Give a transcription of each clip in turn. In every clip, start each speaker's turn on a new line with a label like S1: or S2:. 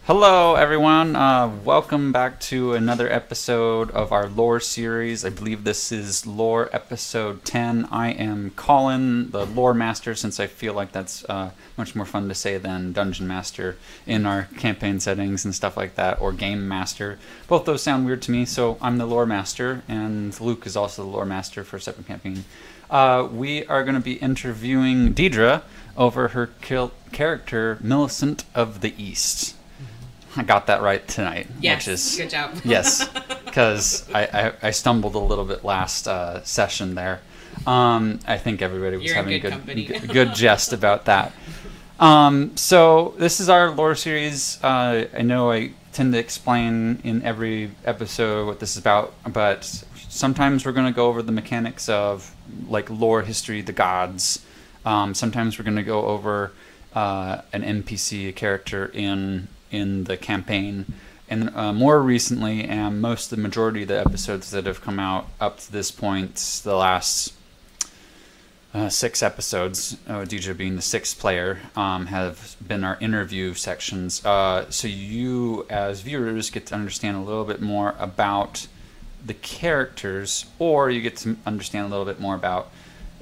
S1: Hello, everyone. Welcome back to another episode of our lore series. I believe this is lore episode 10. I am Colin, the lore master, since I feel like that's much more fun to say than dungeon master in our campaign settings and stuff like that, or game master. Both those sound weird to me, so I'm the lore master, and Luke is also the lore master for second campaign. We are going to be interviewing Deidra over her character, Millicent of the East. I got that right tonight.
S2: Yes,
S1: which is,
S2: good job.
S1: Yes, because I stumbled a little bit last session there. I think everybody was having a good jest about that. So this is our lore series. I know I tend to explain in every episode what this is about, but sometimes we're going to go over the mechanics of like lore history, the gods. Sometimes we're going to go over an NPC, a character in the campaign, and more recently, and the majority of the episodes that have come out up to this point, the last 6 episodes, Deidra being the 6th player, have been our interview sections. So you, as viewers, get to understand a little bit more about the characters, or you get to understand a little bit more about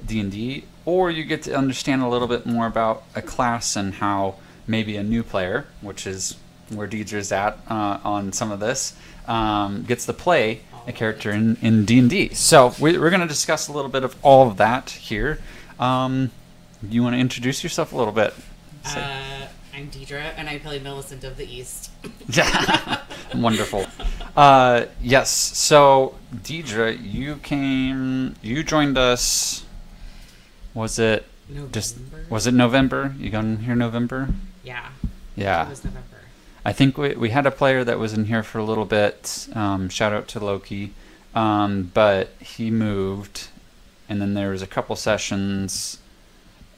S1: D&D, or you get to understand a little bit more about a class and how maybe a new player, which is where Deidra's at on some of this, gets to play a character in D&D. So we're going to discuss a little bit of all of that here. You want to introduce yourself a little bit?
S2: I'm Deidra, and I play Millicent of the East.
S1: Yeah, wonderful. Yes, so Deidra, you joined us, was it November? You got in here November?
S2: Yeah.
S1: Yeah.
S2: It was November.
S1: I think we had a player that was in here for a little bit. Shout out to Loki. But he moved, and then there was a couple sessions,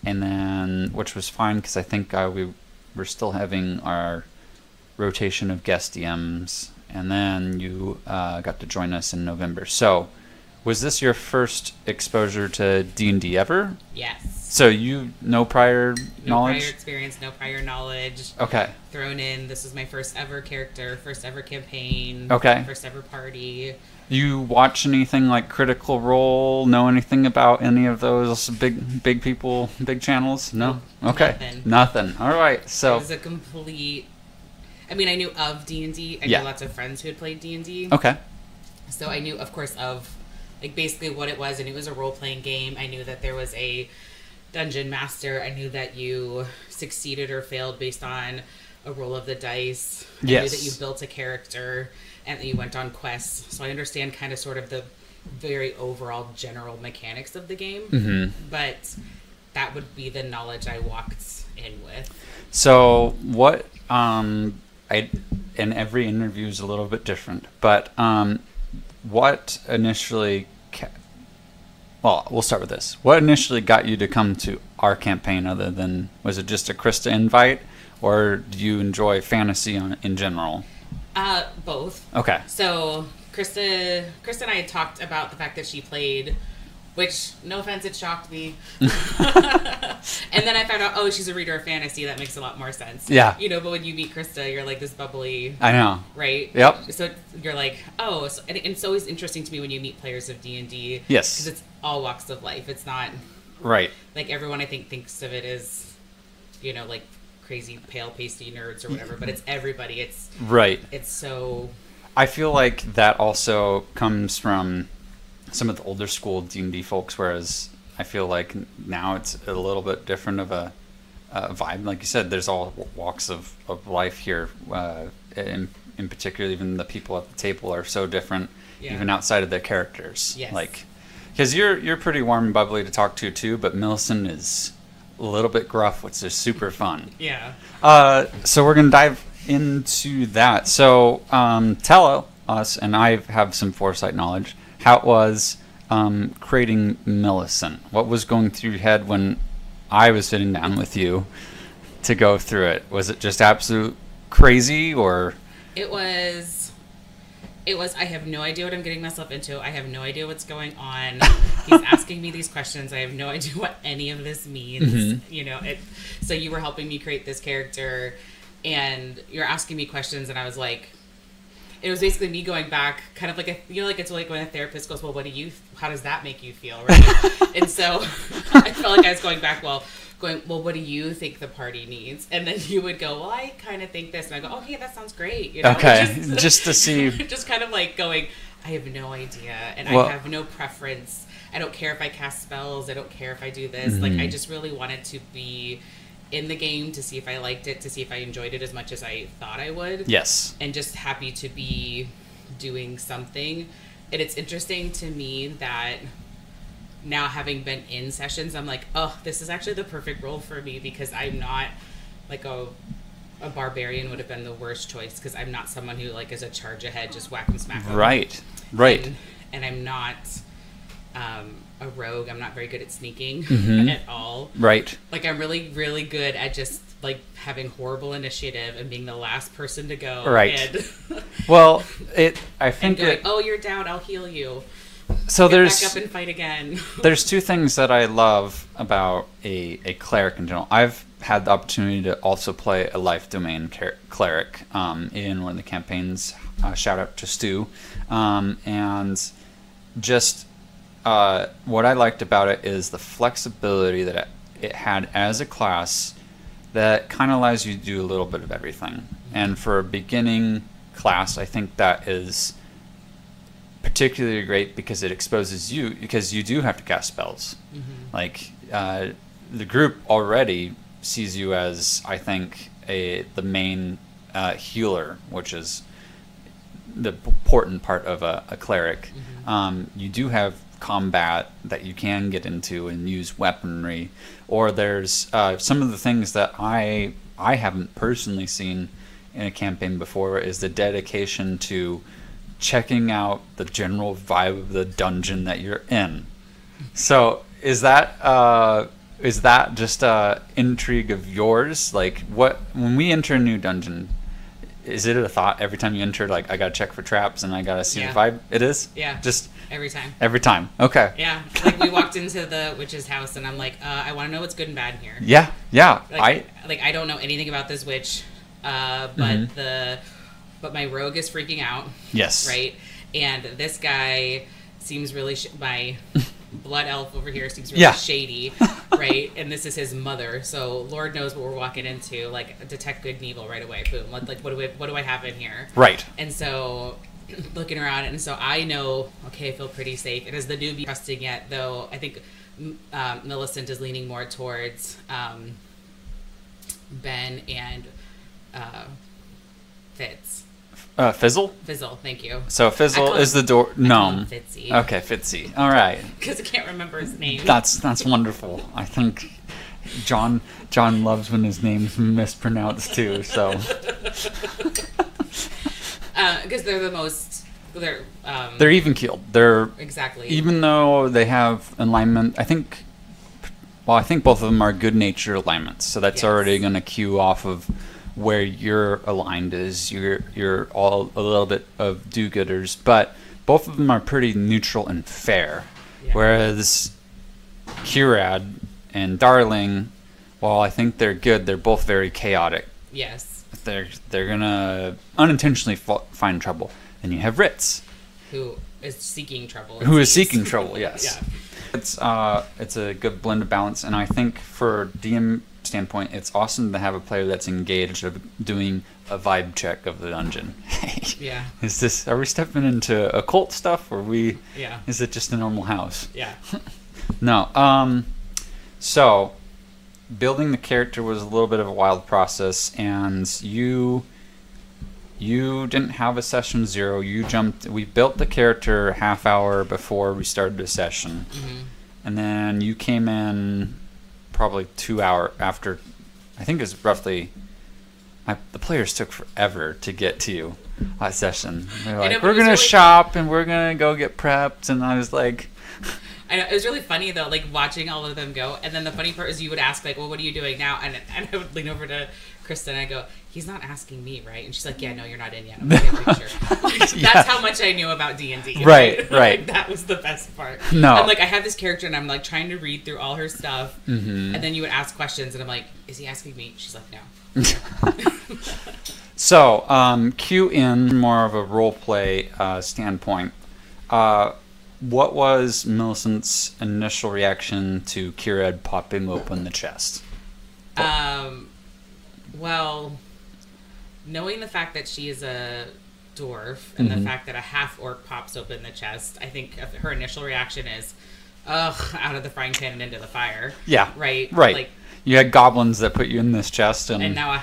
S1: and then which was fine because I think we were still having our rotation of guest DMs, and then you got to join us in November. So, was this your first exposure to D&D ever?
S2: Yes.
S1: So no prior knowledge?
S2: No prior experience, no prior knowledge.
S1: Okay.
S2: Thrown in. This is my first ever character, first ever campaign.
S1: Okay.
S2: First ever party.
S1: You watch anything like Critical Role? Know anything about any of those big people, big channels? No? Okay. Nothing. All right. So.
S2: It was a complete. I mean, I knew of D&D. I knew lots of friends who had played D&D.
S1: Okay.
S2: So I knew, of course, of like basically what it was, and it was a role-playing game. I knew that there was a dungeon master. I knew that you succeeded or failed based on a roll of the dice. I knew that you built a character and that you went on quests. So I understand kind of sort of the very overall general mechanics of the game. Mm-hmm. But that would be the knowledge I walked in with.
S1: So what and every interview is a little bit different, but what initially well, we'll start with this. What initially got you to come to our campaign other than, was it just a Krista invite, or do you enjoy fantasy in general?
S2: Both.
S1: Okay.
S2: So Krista and I had talked about the fact that she played, which, no offense, it shocked me. And then I found out, she's a reader of fantasy. That makes a lot more sense.
S1: Yeah.
S2: You know, but when you meet Krista, you're like this bubbly.
S1: I know.
S2: Right?
S1: Yep.
S2: So you're like, and it's always interesting to me when you meet players of D&D.
S1: Yes.
S2: Because it's all walks of life. It's not.
S1: Right.
S2: Like everyone, I think, thinks of it as, like crazy pale pasty nerds or whatever, but it's everybody. It's.
S1: Right.
S2: It's so.
S1: I feel like that also comes from some of the older school D&D folks, whereas I feel like now it's a little bit different of a vibe. Like you said, there's all walks of life here. In particular, even the people at the table are so different, even outside of their characters.
S2: Yes.
S1: Like, because you're pretty warm and bubbly to talk to too, but Millicent is a little bit gruff, which is super fun.
S2: Yeah.
S1: So we're gonna dive into that. So tell us, and I have some foresight knowledge, how it was creating Millicent. What was going through your head when I was sitting down with you to go through it? Was it just absolute crazy, or?
S2: It was, I have no idea what I'm getting myself into. I have no idea what's going on. He's asking me these questions. I have no idea what any of this means. Mm-hmm. So you were helping me create this character. and you're asking me questions, and I was like, it was basically me going back, kind of like like it's like when a therapist goes, well, how does that make you feel, right? And so I felt like I was going back, well, what do you think the party needs? And then you would go, well, I kind of think this, and I go, oh, hey, that sounds great, you know?
S1: Okay, just to see,
S2: just kind of like going, I have no idea, and I have no preference. I don't care if I cast spells. I don't care if I do this. Mm-hmm. Like, I just really wanted to be in the game to see if I liked it, to see if I enjoyed it as much as I thought I would.
S1: Yes.
S2: And just happy to be doing something. And it's interesting to me that now, having been in sessions, I'm like, oh, this is actually the perfect role for me, because I'm not like a barbarian would have been the worst choice, because I'm not someone who like is a charge ahead, just whack and smack them.
S1: Right.
S2: And I'm not a rogue. I'm not very good at sneaking at all.
S1: Right.
S2: Like, I'm really, really good at just like having horrible initiative and being the last person to go.
S1: Right.
S2: And
S1: well, I think
S2: and going, oh, you're down, I'll heal you.
S1: So
S2: Get back up and fight again.
S1: There's two things that I love about a cleric in general. I've had the opportunity to also play a life domain cleric in one of the campaigns. Shout out to Stu. And just what I liked about it is the flexibility that it had as a class that kind of allows you to do a little bit of everything. And for a beginning class, I think that is particularly great, because it exposes you, because you do have to cast spells. Like the group already sees you as, I think, the main healer, which is the important part of a cleric. You do have combat that you can get into and use weaponry, or there's some of the things that I haven't personally seen in a campaign before is the dedication to checking out the general vibe of the dungeon that you're in. So is that just a intrigue of yours? Like, when we enter a new dungeon, is it a thought every time you enter, like, I gotta check for traps and I gotta see the vibe? It is?
S2: Yeah.
S1: Just
S2: every time.
S1: Every time. Okay.
S2: Yeah. Like, we walked into the witch's house and I'm like, I want to know what's good and bad in here.
S1: Yeah. Yeah.
S2: I don't know anything about this witch, but but my rogue is freaking out.
S1: Yes.
S2: Right? And this guy seems really... my blood elf over here seems really shady, right? And this is his mother, so Lord knows what we're walking into. Like, detect good and evil right away. Boom. Like, what do I have in here?
S1: Right.
S2: And so, looking around, and so I know, okay, I feel pretty safe. It is the newbie trusting yet, though. I think Millicent is leaning more towards Ben and Fitz.
S1: Fizzle?
S2: Fizzle, thank you.
S1: So Fizzle is the door gnome.
S2: Fitzy.
S1: Okay, Fitzy. All right.
S2: Because I can't remember his name.
S1: That's wonderful. I think John loves when his name's mispronounced too. So.
S2: Because they're the most.
S1: They're even keeled. They're
S2: exactly.
S1: Even though they have alignment, I think both of them are good nature alignments. So that's already going to cue off of where you're aligned is. You're all a little bit of do-gooders, but both of them are pretty neutral and fair. Yeah. Whereas Curad and Darling, while I think they're good, they're both very chaotic.
S2: Yes.
S1: They're gonna unintentionally find trouble. Then you have Ritz,
S2: who is seeking trouble.
S1: Seeking trouble. Yes. Yeah. It's a good blend of balance, and I think for DM standpoint, it's awesome to have a player that's engaged of doing a vibe check of the dungeon.
S2: Yeah.
S1: Are we stepping into occult stuff, or is it just a normal house?
S2: Yeah.
S1: No. So building the character was a little bit of a wild process, and you didn't have a session 0. We built the character half hour before we started the session. And then you came in probably 2 hours after. I think it was roughly. The players took forever to get to you that session. They're like, we're gonna shop and we're gonna go get prepped, and I was like,
S2: I know, it was really funny though, like watching all of them go. And then the funny part is you would ask like, well, what are you doing now? And I would lean over to Kristen and I go, he's not asking me, right? And she's like, yeah, no, you're not in yet. I'm taking a picture. That's how much I knew about D&D.
S1: Right.
S2: Like, that was the best part.
S1: No.
S2: I'm like, I have this character and I'm like trying to read through all her stuff. And then you would ask questions and I'm like, is he asking me? She's like, no.
S1: So, cue in more of a role play standpoint. What was Millicent's initial reaction to Kira popping open the chest?
S2: Well, knowing the fact that she is a dwarf and the fact that a half-orc pops open the chest, I think her initial reaction is, ugh, out of the frying pan and into the fire.
S1: Yeah.
S2: Right?
S1: Like, you had goblins that put you in this chest, and
S2: now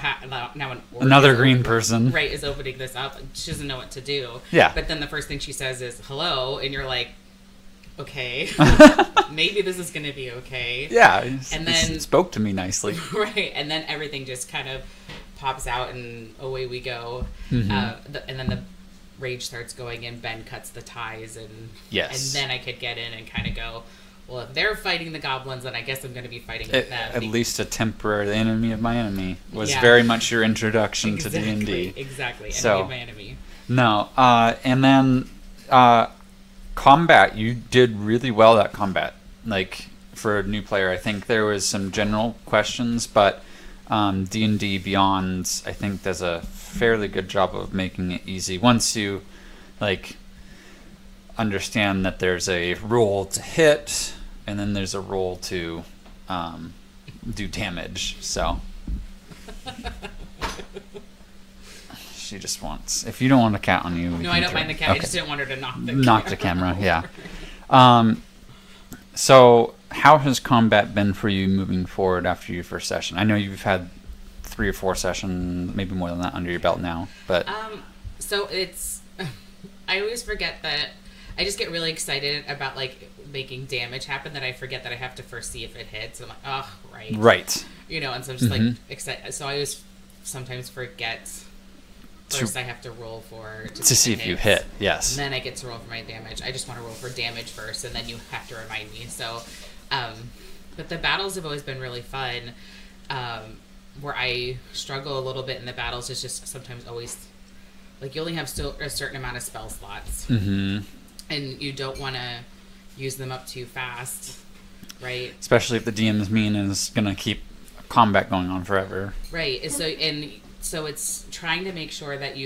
S2: now
S1: another green person,
S2: right, is opening this up. She doesn't know what to do.
S1: Yeah.
S2: But then the first thing she says is hello, and you're like, okay, maybe this is going to be okay.
S1: Yeah.
S2: And then
S1: it spoke to me nicely.
S2: Right, and then everything just kind of pops out, and away we go. And then the rage starts going, and Ben cuts the ties, and
S1: yes,
S2: and then I could get in and kind of go, well, if they're fighting the goblins, then I guess I'm going to be fighting with them.
S1: At least a temporary enemy of my enemy was very much your introduction to D&D.
S2: Exactly, enemy
S1: so,
S2: of my enemy.
S1: No, and then combat, you did really well at combat. Like, for a new player, I think there was some general questions, but D&D Beyond, I think, does a fairly good job of making it easy. Once you, like, understand that there's a roll to hit, and then there's a roll to do damage. So she just wants. If you don't want a cat on you,
S2: no, I don't mind the cat. Okay. I just didn't want her to
S1: knock the camera. Yeah. So how has combat been for you moving forward after your first session? I know you've had 3 or 4 sessions, maybe more than that, under your belt now. But
S2: so it's. I always forget that. I just get really excited about like making damage happen that I forget that I have to first see if it hits. I'm like, oh, right.
S1: Right.
S2: You know, and so I'm just like excited. So I always sometimes forget first I have to roll for
S1: to see if you hit. Yes.
S2: And then I get to roll for my damage. I just want to roll for damage first, and then you have to remind me. So, but the battles have always been really fun. Where I struggle a little bit in the battles is just sometimes always like you only have still a certain amount of spell slots. And you don't want to use them up too fast, right?
S1: Especially if the DM's mean is going to keep combat going on forever.
S2: Right. So it's trying to make sure that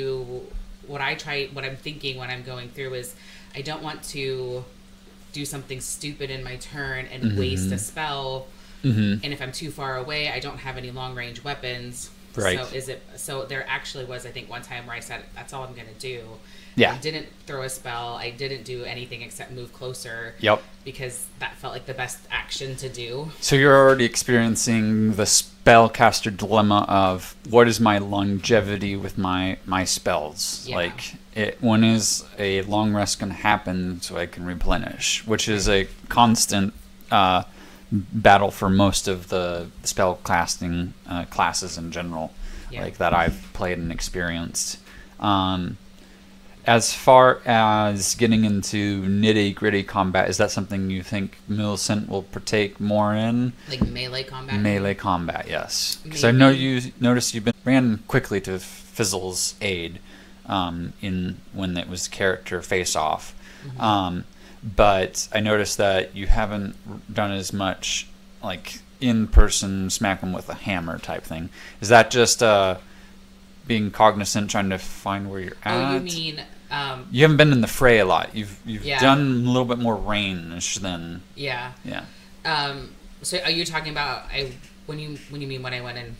S2: what I'm thinking when I'm going through is I don't want to do something stupid in my turn and waste a spell. And if I'm too far away, I don't have any long range weapons.
S1: Right.
S2: So there actually was, I think, one time where I said, that's all I'm going to do.
S1: Yeah.
S2: I didn't throw a spell. I didn't do anything except move closer.
S1: Yep.
S2: Because that felt like the best action to do. So
S1: you're already experiencing the spellcaster dilemma of what is my longevity with my spells? Yeah. Like, when is a long rest going to happen so I can replenish? Which is a constant battle for most of the spell casting classes in general, like that I've played and experienced. As far as getting into nitty-gritty combat, is that something you think Millicent will partake more in?
S2: Like melee combat?
S1: Melee combat, yes. Because I know you noticed ran quickly to Fizzle's aid when it was character face-off. But I noticed that you haven't done as much like in-person smack them with a hammer type thing. Is that just being cognizant, trying to find where you're at?
S2: Oh, you mean...
S1: you haven't been in the fray a lot. You've done a little bit more range than...
S2: Yeah.
S1: Yeah.
S2: So are you talking about... when you mean when I went in...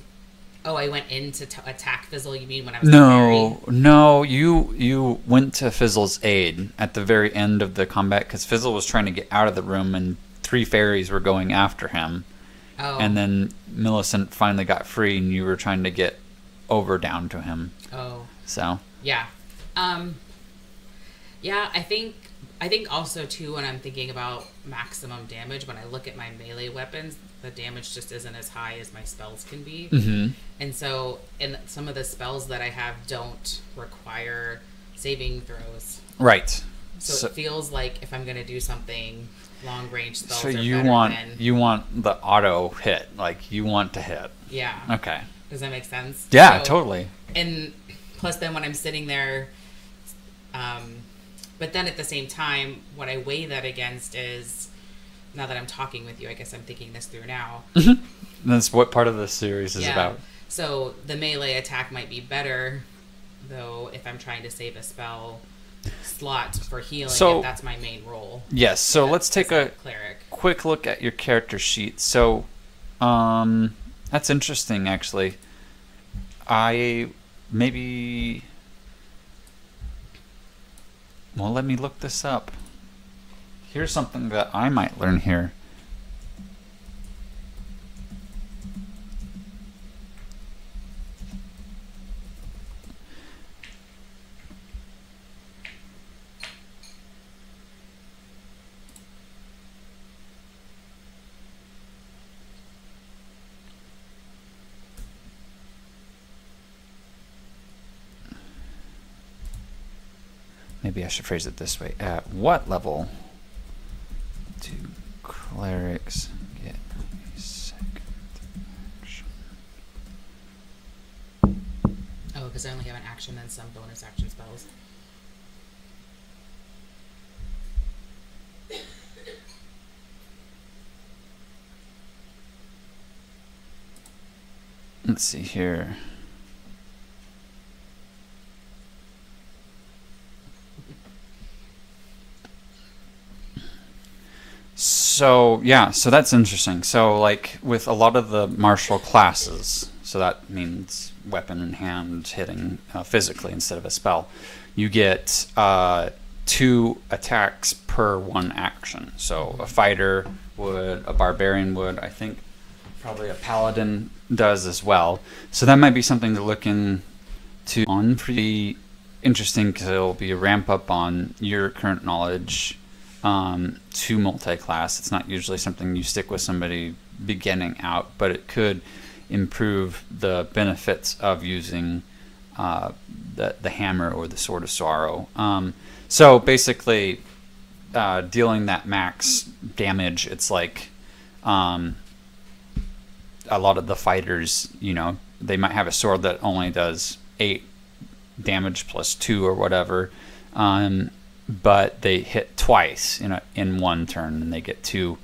S2: Oh, I went in to attack Fizzle, you mean when I was
S1: No, you went to Fizzle's aid at the very end of the combat because Fizzle was trying to get out of the room and 3 fairies were going after him. Oh. And then Millicent finally got free and you were trying to get over down to him.
S2: Oh.
S1: So.
S2: Yeah. Yeah, I think also too when I'm thinking about maximum damage, when I look at my melee weapons, the damage just isn't as high as my spells can be. And so, and some of the spells that I have don't require saving throws.
S1: Right.
S2: So it feels like if I'm going to do something, long range spells.
S1: So
S2: are
S1: you
S2: better
S1: want
S2: than...
S1: you want the auto hit, like you want to hit.
S2: Yeah.
S1: Okay.
S2: Does that make sense?
S1: Yeah, totally.
S2: And plus, then when I'm sitting there, but then at the same time, what I weigh that against is, now that I'm talking with you, I guess I'm thinking this through now.
S1: That's what part of the series is about.
S2: So the melee attack might be better, though, if I'm trying to save a spell slot for healing, if that's my main role.
S1: Yes, so let's take a
S2: cleric.
S1: Quick look at your character sheet. So, that's interesting, actually. Well, let me look this up. Here's something that I might learn here. Maybe I should phrase it this way. At what level do clerics get a second action?
S2: Oh, because I only have an action and some bonus action spells.
S1: Let's see here. So, yeah, so that's interesting. So, like, with a lot of the martial classes, so that means weapon in hand hitting physically instead of a spell, you get 2 attacks per 1 action. So, a fighter would, a barbarian would, I think probably a paladin does as well. So, that might be something to look into on. Pretty interesting because it'll be a ramp up on your current knowledge to multi-class. It's not usually something you stick with somebody beginning out, but it could improve the benefits of using the hammer or the sword of sorrow. So basically, dealing that max damage, it's like a lot of the fighters, you know, they might have a sword that only does 8 damage plus 2 or whatever, but they hit twice in one turn, and they get two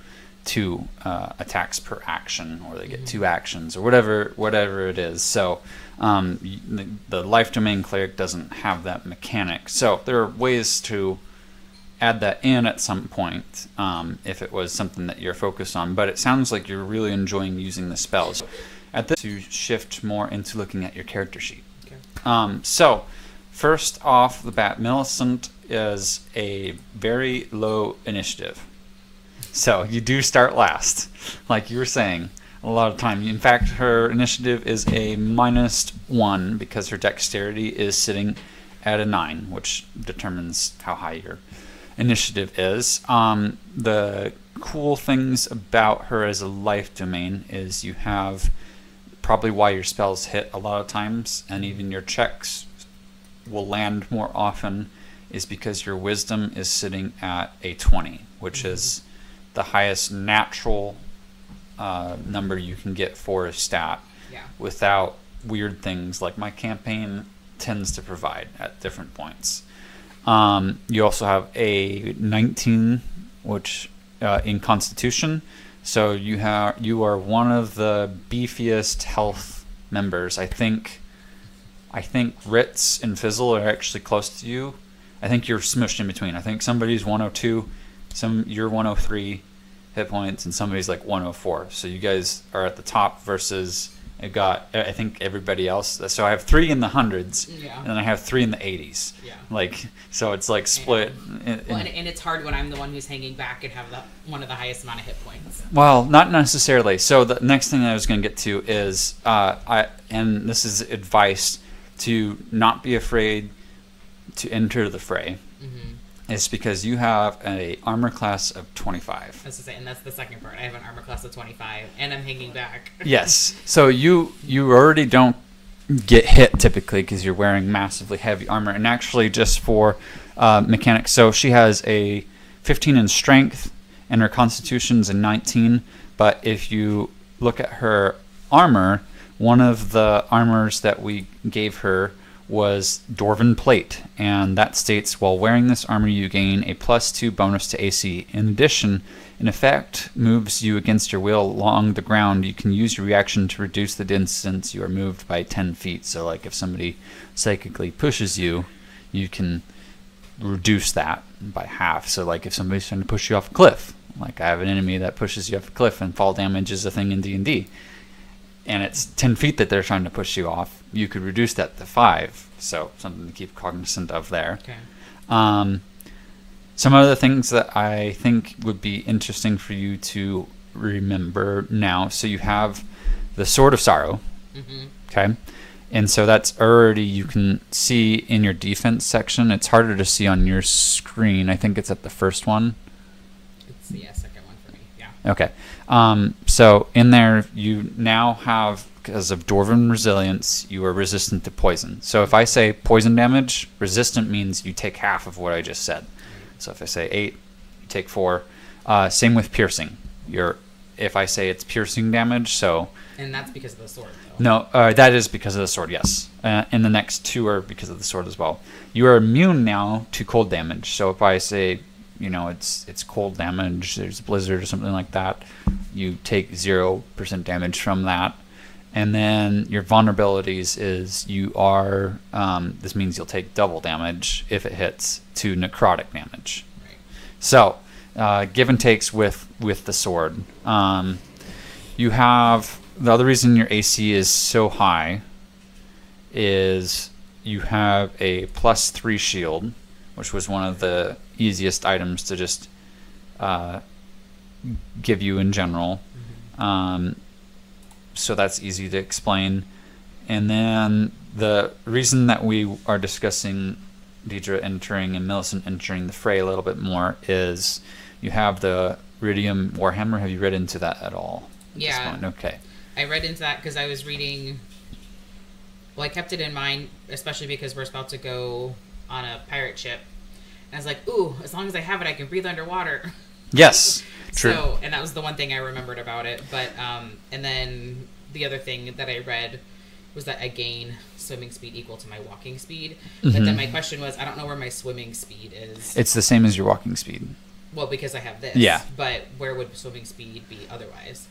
S1: attacks per action, or they get 2 actions, or whatever it is. So the life domain cleric doesn't have that mechanic. So there are ways to add that in at some point if it was something that you're focused on. But it sounds like you're really enjoying using the spells. At this, to shift more into looking at your character sheet. Okay. So first off the bat, Millicent is a very low initiative. So you do start last, like you were saying a lot of time. In fact, her initiative is a -1 because her dexterity is sitting at a 9, which determines how high your initiative is. The cool things about her as a life domain is you have probably why your spells hit a lot of times, and even your checks will land more often, is because your wisdom is sitting at a 20, which is the highest natural number you can get for a stat without weird things like my campaign tends to provide at different points. You also have a 19, which in Constitution, so you are one of the beefiest health members. I think Ritz and Fizzle are actually close to you. I think you're smushed in between. I think somebody's 102, you're 103 hit points, and somebody's like 104. So you guys are at the top versus I think everybody else. So I have 3 in the hundreds, and then I have 3 in the 80s. Yeah. Like, so it's like split.
S2: And it's hard when I'm the one who's hanging back and have one of the highest amount of hit points.
S1: Well, not necessarily. So the next thing I was going to get to is, and this is advice to not be afraid to enter the fray. It's because you have a armor class of 25.
S2: That's to say, and that's the second part. I have an armor class of 25, and I'm hanging back.
S1: Yes. So you already don't get hit typically because you're wearing massively heavy armor. And actually, just for mechanics, so she has a 15 in strength and her constitution's a 19. But if you look at her armor, one of the armors that we gave her was Dwarven Plate, and that states, while wearing this armor you gain a +2 bonus to AC. In addition, an effect moves you against your will along the ground. You can use your reaction to reduce the distance you are moved by 10 feet. So like if somebody psychically pushes you, you can reduce that by half. So like if somebody's trying to push you off a cliff, like I have an enemy that pushes you off a cliff, and fall damage is a thing in D&D, and it's 10 feet that they're trying to push you off, you could reduce that to 5. So something to keep cognizant of there.
S2: Okay.
S1: Some other things that I think would be interesting for you to remember now. So you have the Sword of Sorrow.
S2: Mm-hmm.
S1: Okay. And so that's already, you can see in your defense section. It's harder to see on your screen. I think it's at the first one.
S2: It's the second one for me. Yeah.
S1: Okay. So in there, you now have, because of Dwarven Resilience, you are resistant to poison. So if I say poison damage, resistant means you take half of what I just said. So if I say 8, you take 4. Same with piercing. If I say it's piercing damage, so...
S2: And that's because of the sword, though.
S1: No, that is because of the sword, yes. And the next 2 are because of the sword as well. You are immune now to cold damage. So if I say, it's cold damage, there's a blizzard or something like that, you take 0% damage from that. And then your vulnerabilities is this means you'll take double damage if it hits to necrotic damage.
S2: Right.
S1: So, give and takes with the sword. You have, the other reason your AC is so high is you have a +3 shield, which was one of the easiest items to just give you in general.
S2: Mm-hmm.
S1: So that's easy to explain. And then the reason that we are discussing Deidra entering and Millicent entering the fray a little bit more is you have the Iridium Warhammer. Have you read into that at all?
S2: Yeah.
S1: Okay.
S2: I read into that because I was reading... Well, I kept it in mind, especially because we're about to go on a pirate ship. And I was like, ooh, as long as I have it, I can breathe underwater.
S1: Yes. True.
S2: So, and that was the one thing I remembered about it. But, and then the other thing that I read was that I gain swimming speed equal to my walking speed. But then my question was, I don't know where my swimming speed is.
S1: It's the same as your walking speed.
S2: Well, because I have this.
S1: Yeah.
S2: But where would swimming speed be otherwise?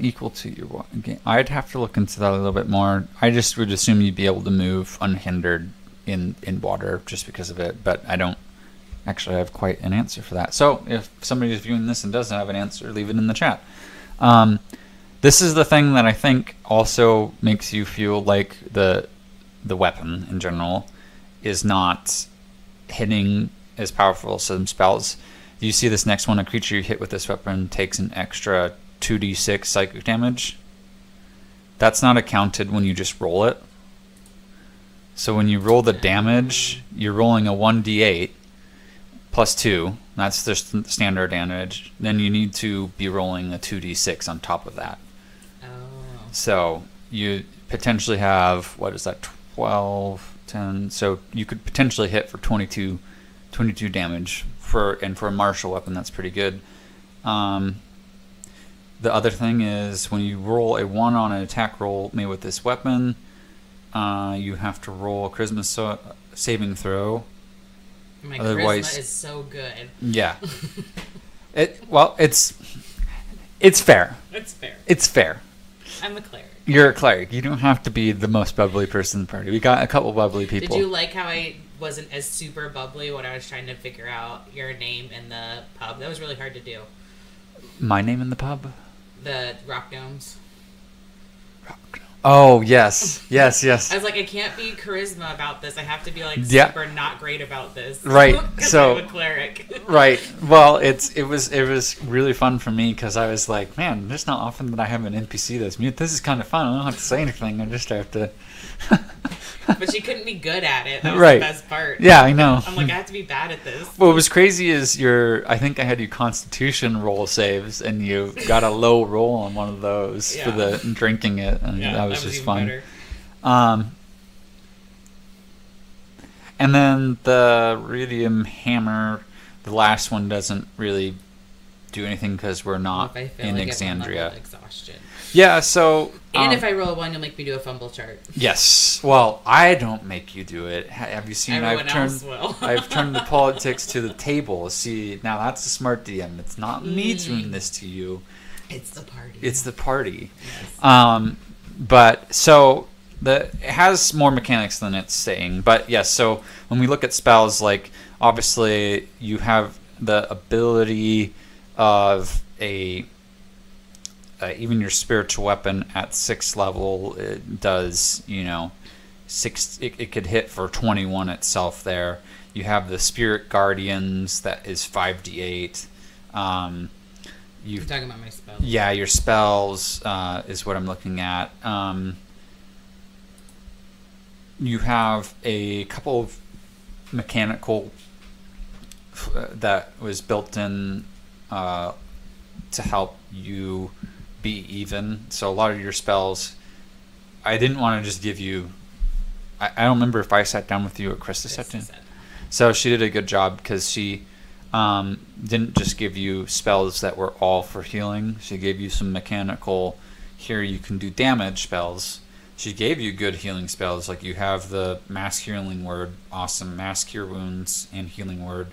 S1: Equal to your walking. I'd have to look into that a little bit more. I just would assume you'd be able to move unhindered in water just because of it. But I don't actually have quite an answer for that. So if somebody is viewing this and doesn't have an answer, leave it in the chat. This is the thing that I think also makes you feel like the weapon in general is not hitting as powerful as some spells. You see this next one, a creature you hit with this weapon takes an extra 2d6 psychic damage. That's not accounted when you just roll it. So when you roll the damage, you're rolling a 1d8 +2. That's the standard damage. Then you need to be rolling a 2d6 on top of that.
S2: Oh.
S1: So you potentially have, what is that, 12, 10? So you could potentially hit for 22 damage. For a martial weapon, that's pretty good. The other thing is when you roll a 1 on an attack roll made with this weapon, you have to roll a charisma saving throw.
S2: My charisma is so good.
S1: Yeah. It's fair.
S2: It's fair.
S1: It's fair.
S2: I'm a cleric.
S1: You're a cleric. You don't have to be the most bubbly person in the party. We got a couple bubbly people.
S2: Did you like how I wasn't as super bubbly when I was trying to figure out your name in the pub? That was really hard to do.
S1: My name in the pub?
S2: The Rock Gnomes.
S1: Oh, yes. Yes.
S2: I was like, I can't be charisma about this. I have to be like super not great about this.
S1: Right. So
S2: I'm a cleric.
S1: Right. Well, it was really fun for me because I was like, man, there's not often that I have an NPC that's mute. This is kind of fun. I don't have to say anything. I just have to.
S2: But she couldn't be good at it. That was
S1: right.
S2: the best part.
S1: Yeah, I know.
S2: I'm like, I have to be bad at this.
S1: What was crazy is I think I had you Constitution roll saves, and you got a low roll on one of those for the drinking it, and that was just fun. Better. And then the Iridium Hammer, the last one doesn't really do anything because we're not in Exandria.
S2: Exhaustion.
S1: Yeah, so...
S2: And if I roll a 1, you'll make me do a fumble chart.
S1: Yes. Well, I don't make you do it. Have you seen...
S2: Everyone else will.
S1: I've turned the politics to the table. See, now that's a smart DM. It's not me doing this to you.
S2: It's the party.
S1: It's the party.
S2: Yes.
S1: But, so... it has more mechanics than it's saying. But, yes, so when we look at spells, like, obviously you have the ability of even your spiritual weapon at 6th level, it does, 6. It could hit for 21 itself there. You have the Spirit Guardians, that is 5d8.
S2: You're talking about my spells.
S1: Yeah, your spells is what I'm looking at. You have a couple of mechanical that was built in to help you be even. So a lot of your spells, I didn't want to just give you... I don't remember if I sat down with you or Krista sat down. So she did a good job because she didn't just give you spells that were all for healing. She gave you some mechanical, here you can do damage spells. She gave you good healing spells, like you have the Mass Healing Word, awesome, Mass Cure Wounds and Healing Word,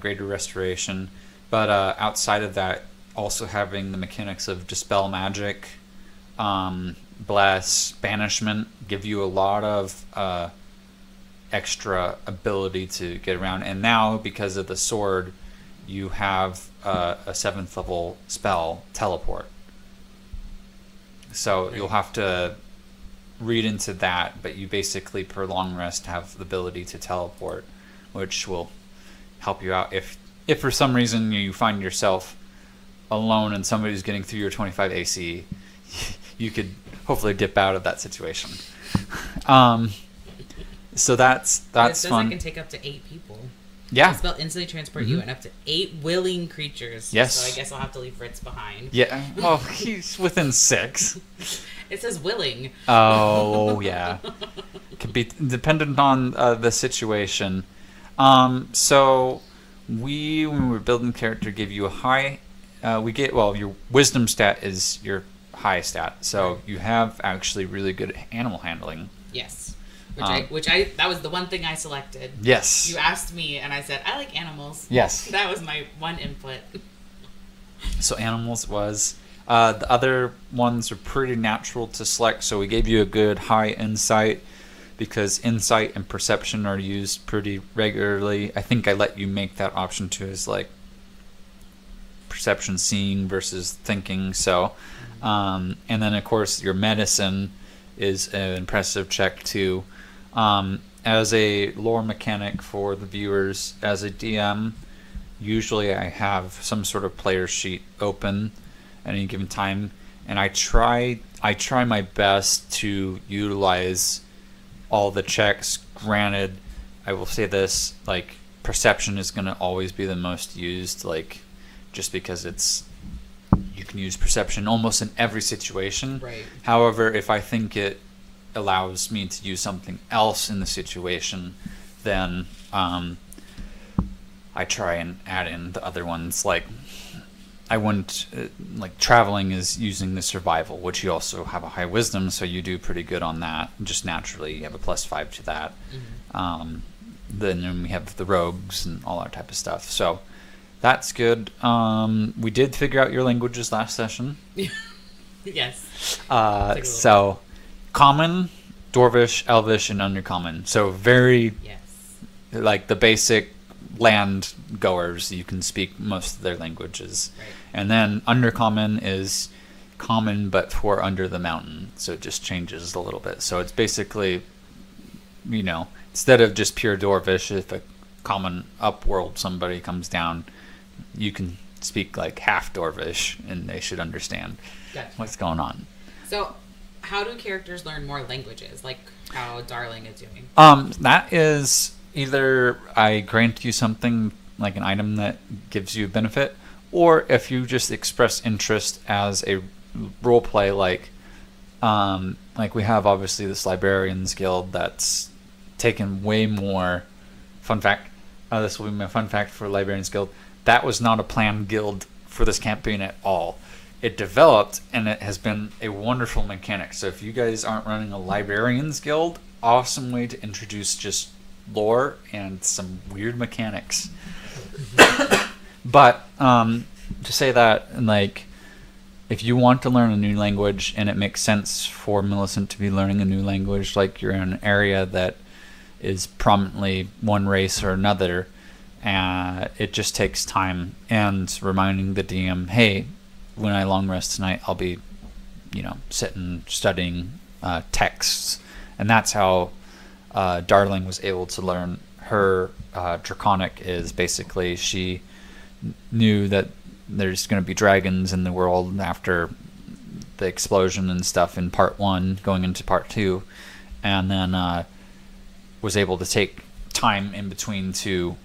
S1: Greater Restoration. But outside of that, also having the mechanics of Dispel Magic, Bless, Banishment, give you a lot of extra ability to get around. And now, because of the sword, you have a 7th level spell, Teleport. So you'll have to read into that, but you basically, per long rest, have the ability to teleport, which will help you out. If for some reason you find yourself alone and somebody's getting through your 25 AC, you could hopefully dip out of that situation. So that's
S2: it says
S1: fun.
S2: I can take up to 8 people.
S1: Yeah.
S2: The spell instantly transport you and up to 8 willing creatures.
S1: Yes.
S2: So I guess I'll have to leave Fritz behind.
S1: Yeah. Well, he's within 6.
S2: It says willing.
S1: Oh, yeah. Could be dependent on the situation. So when we were building character, give you a high... your wisdom stat is your high stat. So you have actually really good animal handling.
S2: Yes. That was the one thing I selected.
S1: Yes.
S2: You asked me, and I said, I like animals.
S1: Yes.
S2: That was my one input.
S1: So animals was... the other ones are pretty natural to select, so we gave you a good high insight, because insight and perception are used pretty regularly. I think I let you make that option too, as like perception seeing versus thinking. So, and then of course your medicine is an impressive check too. As a lore mechanic for the viewers, as a DM, usually I have some sort of player sheet open at any given time, and I try my best to utilize all the checks. Granted, I will say this, like, perception is going to always be the most used, like, just because you can use perception almost in every situation.
S2: Right.
S1: However, if I think it allows me to use something else in the situation, then I try and add in the other ones. Like, I wouldn't, like, traveling is using the survival, which you also have a high wisdom, so you do pretty good on that. Just naturally, you have a +5 to that. Mm-hmm. Then we have the rogues and all that type of stuff. So that's good. We did figure out your languages last session.
S2: Yes.
S1: So Common, Dwarvish, Elvish, and Undercommon. So very, like, the basic land goers, you can speak most of their languages.
S2: Right.
S1: And then Undercommon is common but for under the mountain, so it just changes a little bit. So it's basically, instead of just pure Dwarvish, if a common upworld somebody comes down, you can speak like half Dwarvish and they should understand what's going on.
S2: So how do characters learn more languages, like how Darling is doing?
S1: That is either I grant you something like an item that gives you a benefit, or if you just express interest as a role play, like we have obviously this Librarians Guild that's taken way more. Fun fact, this will be my fun fact for Librarians Guild. That was not a planned guild for this campaign at all. It developed, and it has been a wonderful mechanic. So if you guys aren't running a librarians guild, awesome way to introduce just lore and some weird mechanics. But to say that, like, if you want to learn a new language and it makes sense for Millicent to be learning a new language, like you're in an area that is prominently one race or another, it just takes time and reminding the DM, hey, when I long rest tonight, I'll be, sitting studying texts. And that's how Darling was able to learn her Draconic. Is basically she knew that there's going to be dragons in the world after the explosion and stuff in part 1 going into part 2, and then was able to take time in between to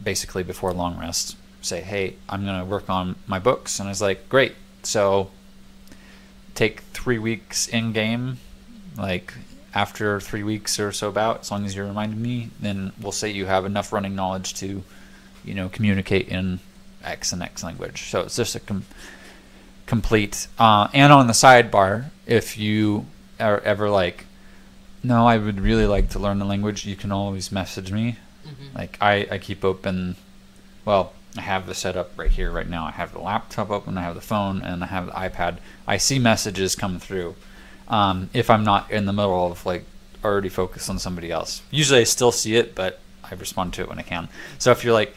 S1: basically before long rest say, hey, I'm going to work on my books. And I was like, great, so take 3 weeks in game, like after 3 weeks or so about, as long as you're reminding me, then we'll say you have enough running knowledge to communicate in X and X language. So it's just a complete. And on the sidebar, if you are ever like, no, I would really like to learn the language, you can always message me. Mm-hmm. Like I keep open. Well, I have the setup right here, right now. I have the laptop open, I have the phone, and I have the iPad. I see messages come through. If I'm not in the middle of like already focused on somebody else. Usually I still see it, but I respond to it when I can. So if you're like,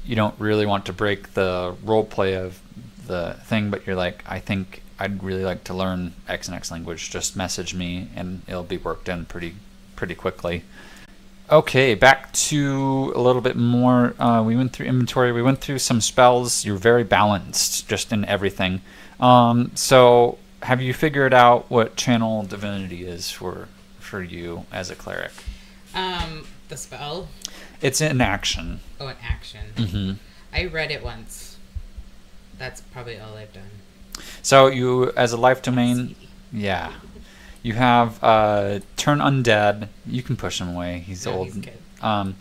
S1: you don't really want to break the role play of the thing, but you're like, I think I'd really like to learn X and X language, just message me and it'll be worked in pretty quickly. Okay, back to a little bit more. We went through inventory. We went through some spells. You're very balanced just in everything. So have you figured out what channel divinity is for you as a cleric?
S2: The spell?
S1: It's an action.
S2: Oh, an action.
S1: Mm-hmm.
S2: I read it once. That's probably all I've done.
S1: So you, as a life domain, you have turn undead. You can push him away. He's old.
S2: He's good.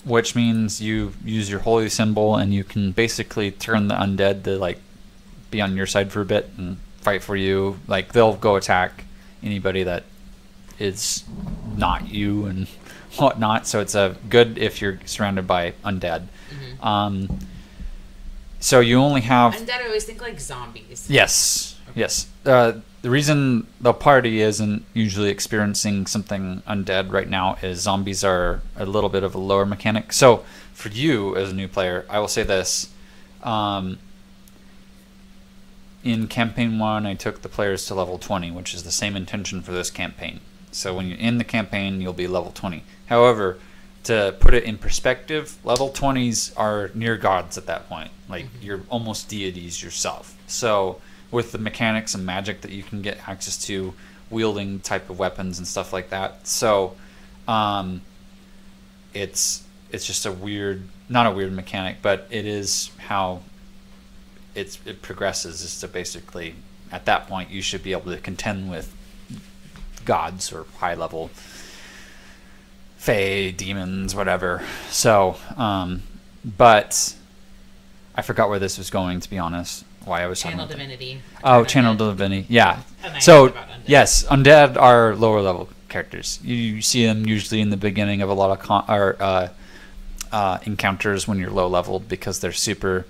S1: Which means you use your holy symbol and you can basically turn the undead to like be on your side for a bit and fight for you. Like they'll go attack anybody that is not you and whatnot. So it's good if you're surrounded by undead. Mm-hmm. So you only have
S2: undead. I always think like zombies.
S1: Yes. Okay. Yes. The reason the party isn't usually experiencing something undead right now is zombies are a little bit of a lower mechanic. So for you as a new player, I will say this. In campaign 1, I took the players to level 20, which is the same intention for this campaign. So when you're in the campaign, you'll be level 20. However, to put it in perspective, level 20s are near gods at that point. Like, you're almost deities yourself. So with the mechanics and magic that you can get access to, wielding type of weapons and stuff like that. So it's just a weird, not a weird mechanic, but it is how it progresses, is to basically, at that point, you should be able to contend with gods or high level fae, demons, whatever. So, but I forgot where this was going, to be honest. Why I was talking about
S2: divinity.
S1: Channel divinity. Yeah. So yes, undead are lower level characters. You see them usually in the beginning of a lot of encounters when you're low leveled, because they're super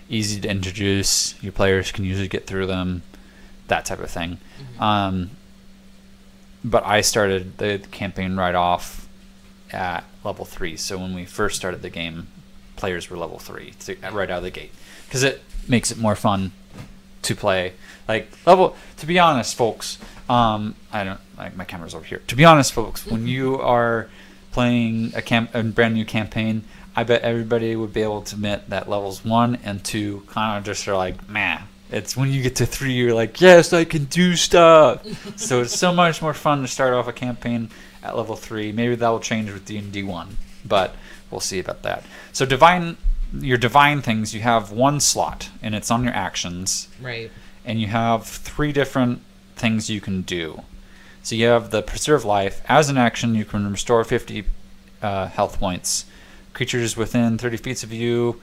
S1: easy to introduce. Your players can usually get through them, that type of thing. Mm-hmm. But I started the campaign right off at level 3. So when we first started the game, players were level 3 right out of the gate, because it makes it more fun to play. Like to be honest, folks, I don't like my camera's over here. To be honest, folks, when you are playing a brand new campaign, I bet everybody would be able to admit that levels 1 and 2 kind of just are like, meh. It's when you get to 3, you're like, yes, I can do stuff. So it's so much more fun to start off a campaign at level 3. Maybe that will change with D&D 1, but we'll see about that. So your divine things, you have 1 slot, and it's on your actions.
S2: Right. And
S1: you have 3 different things you can do. So you have the Preserve Life. As an action, you can restore 50 health points creatures within 30 feet of you.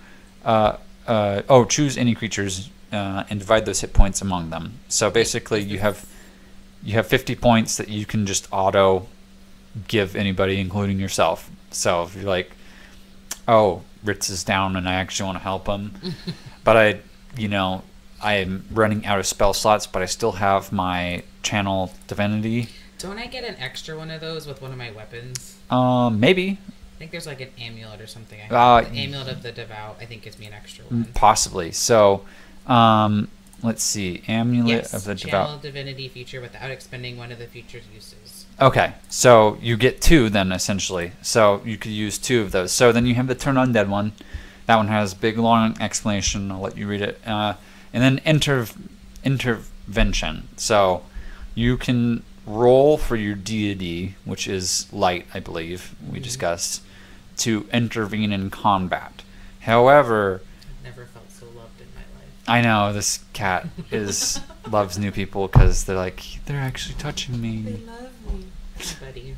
S1: Choose any creatures and divide those hit points among them. So basically, you have 50 points that you can just auto give anybody, including yourself. So if you're like, oh, Ritz is down and I actually want to help him, but I am running out of spell slots, but I still have my channel divinity.
S2: Don't I get an extra one of those with one of my weapons?
S1: Maybe.
S2: I think there's like an amulet or something. The amulet of the devout, I think, gives me an extra one.
S1: Possibly. So, let's see. Amulet of the devout.
S2: Channel divinity feature without expending one of the feature's uses.
S1: Okay, so you get 2 then, essentially. So you could use 2 of those. So then you have the turn undead one. That one has big, long explanation. I'll let you read it. And then intervention. So you can roll for your deity, which is light, I believe, we discussed, to intervene in combat. However...
S2: I've never felt so loved in my life.
S1: I know, this cat loves new people because they're like, they're actually touching me.
S2: They love me. Buddy.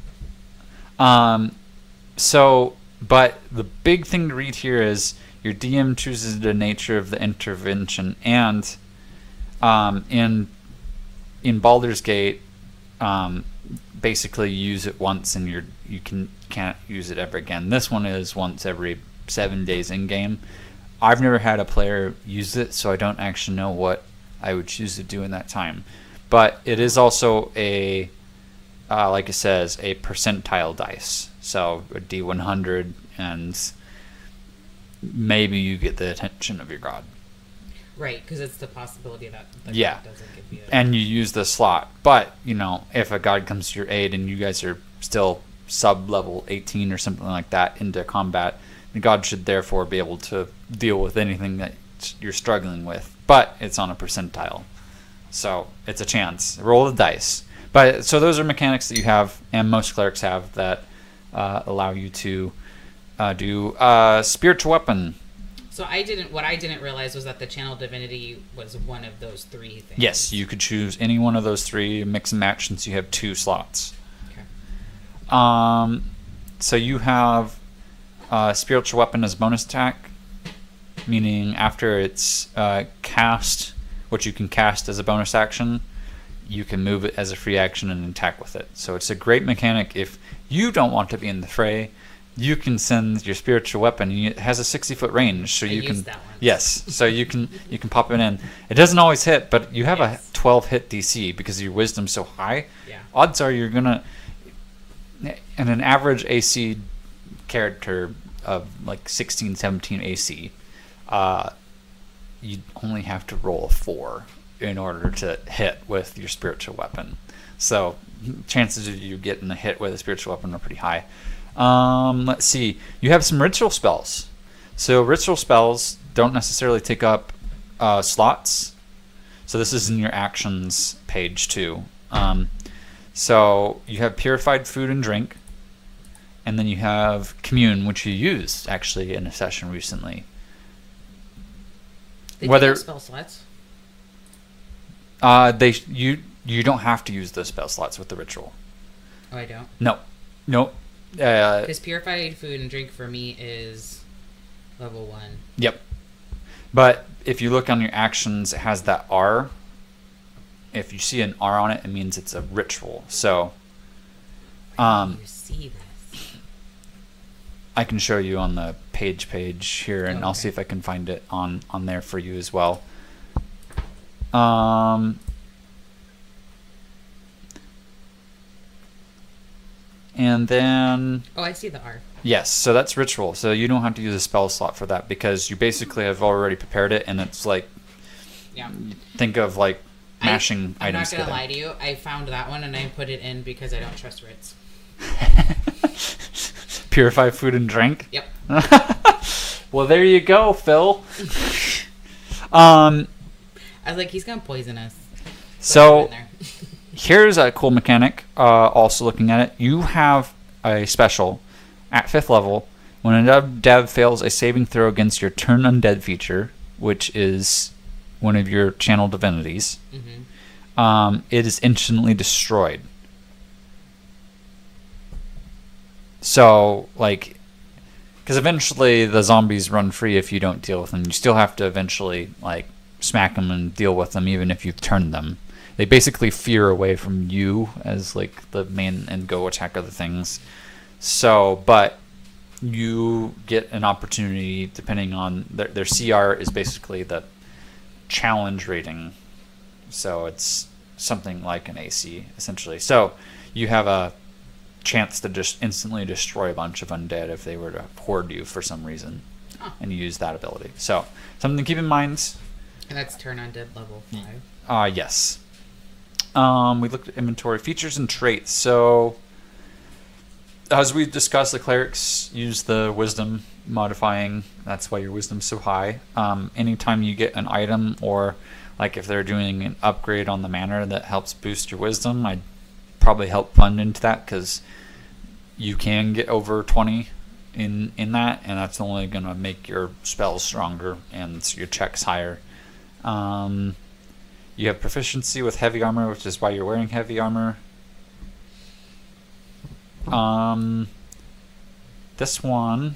S1: But the big thing to read here is your DM chooses the nature of the intervention, and in Baldur's Gate, basically you use it once and you can't use it ever again. This one is once every 7 days in game. I've never had a player use it, so I don't actually know what I would choose to do in that time. But it is also a like it says, a percentile dice. So a D100, and maybe you get the attention of your god.
S2: Right, because it's the possibility that the
S1: god
S2: doesn't give you
S1: and you use the slot. But, if a god comes to your aid and you guys are still sub-level 18 or something like that into combat, the god should therefore be able to deal with anything that you're struggling with. But it's on a percentile. So it's a chance. Roll the dice. But so those are mechanics that you have, and most clerics have, that allow you to do spiritual weapon.
S2: So what I didn't realize was that the channel divinity was one of those 3 things.
S1: Yes, you could choose any one of those 3, mix and match, since you have 2 slots.
S2: Okay.
S1: So you have spiritual weapon as bonus attack, meaning after it's cast, which you can cast as a bonus action, you can move it as a free action and attack with it. So it's a great mechanic if you don't want to be in the fray. You can send your spiritual weapon. It has a 60-foot range, so you can.
S2: That one.
S1: Yes, so you can pop it in. It doesn't always hit, but you have a 12 hit DC because your wisdom's so high.
S2: Yeah.
S1: Odds are you're gonna, in an average AC character of like 16, 17 AC, you only have to roll a 4 in order to hit with your spiritual weapon. So chances of you getting a hit with a spiritual weapon are pretty high. Let's see. You have some ritual spells. So ritual spells don't necessarily take up slots. So this is in your actions page too. So you have purified food and drink. And then you have commune, which you used actually in a session recently.
S2: They take spell slots?
S1: You don't have to use those spell slots with the ritual.
S2: Oh, I don't?
S1: No.
S2: Because purified food and drink for me is level 1.
S1: Yep. But if you look on your actions, it has that R. If you see an R on it, it means it's a ritual. So,
S2: Where do you see this?
S1: I can show you on the page here, and
S2: okay.
S1: I'll see if I can find it on there for you as well. And then...
S2: Oh, I see the R.
S1: Yes, so that's ritual. So you don't have to use a spell slot for that because you basically have already prepared it, and it's like...
S2: Yeah.
S1: Think of like mashing
S2: I'm
S1: items.
S2: I'm not going to lie to you. I found that one, and I put it in because I don't trust Ritz.
S1: Purify food and drink?
S2: Yep.
S1: Well, there you go, Phil.
S2: I was like, he's going to poison us.
S1: So... Here's a cool mechanic, also looking at it. You have a special at 5th level. When a dev fails a saving throw against your turn undead feature, which is one of your channel divinities, it is instantly destroyed. So, like, Because eventually the zombies run free if you don't deal with them. You still have to eventually like smack them and deal with them, even if you've turned them. They basically fear away from you as like the main and go attack other things. So, but you get an opportunity depending on their CR is basically the challenge rating. So it's something like an AC essentially. So you have a chance to just instantly destroy a bunch of undead if they were to horde you for some reason, and you use that ability. So something to keep in mind.
S2: And that's turn undead level 5.
S1: Yes. We looked at inventory features and traits. So as we discussed, the clerics use the wisdom modifying. That's why your wisdom's so high. Anytime you get an item, or like if they're doing an upgrade on the manor that helps boost your wisdom, I'd probably help fund into that, because you can get over 20 in that, and that's only going to make your spells stronger and your checks higher. You have proficiency with heavy armor, which is why you're wearing heavy armor. This one,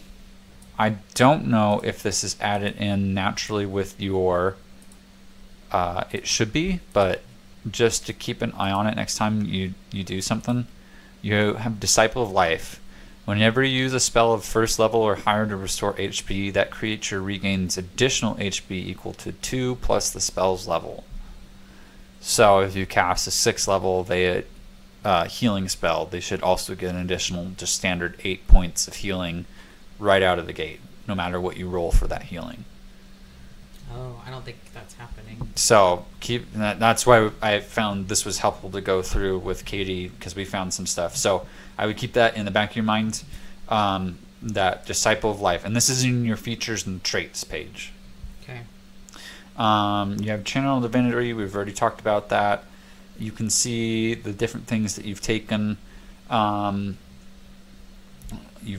S1: I don't know if this is added in naturally with your it should be, but just to keep an eye on it next time you do something. You have Disciple of Life. Whenever you use a spell of first level or higher to restore HP, that creature regains additional HP equal to 2 plus the spell's level. So if you cast a 6th level healing spell, they should also get an additional just standard 8 points of healing right out of the gate, no matter what you roll for that healing.
S2: Oh, I don't think that's happening.
S1: So that's why I found this was helpful to go through with Katie, because we found some stuff. So I would keep that in the back of your mind, that Disciple of Life. And this is in your features and traits page.
S2: Okay.
S1: You have Channel Divinity. We've already talked about that. You can see the different things that you've taken. You've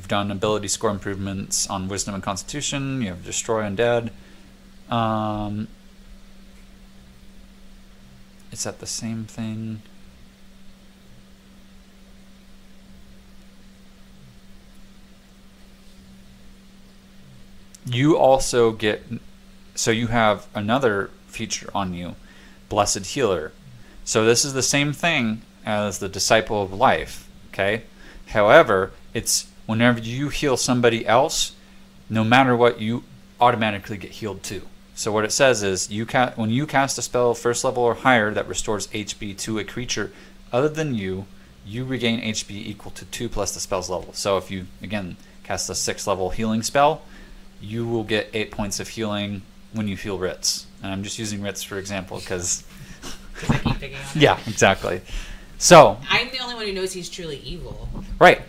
S1: done ability score improvements on Wisdom and Constitution. You have Destroy Undead. Is that the same thing? You also get, so you have another feature on you, Blessed Healer. So this is the same thing as the Disciple of Life, okay? However, it's whenever you heal somebody else, no matter what, you automatically get healed too. So what it says is, when you cast a spell first level or higher that restores HP to a creature other than you regain HP equal to 2 plus the spell's level. So if you, again, cast a 6th level healing spell, you will get 8 points of healing when you heal Ritz. And I'm just using Ritz for example, because
S2: I keep picking on it.
S1: Yeah, exactly. So
S2: I'm the only one who knows he's truly evil.
S1: Right.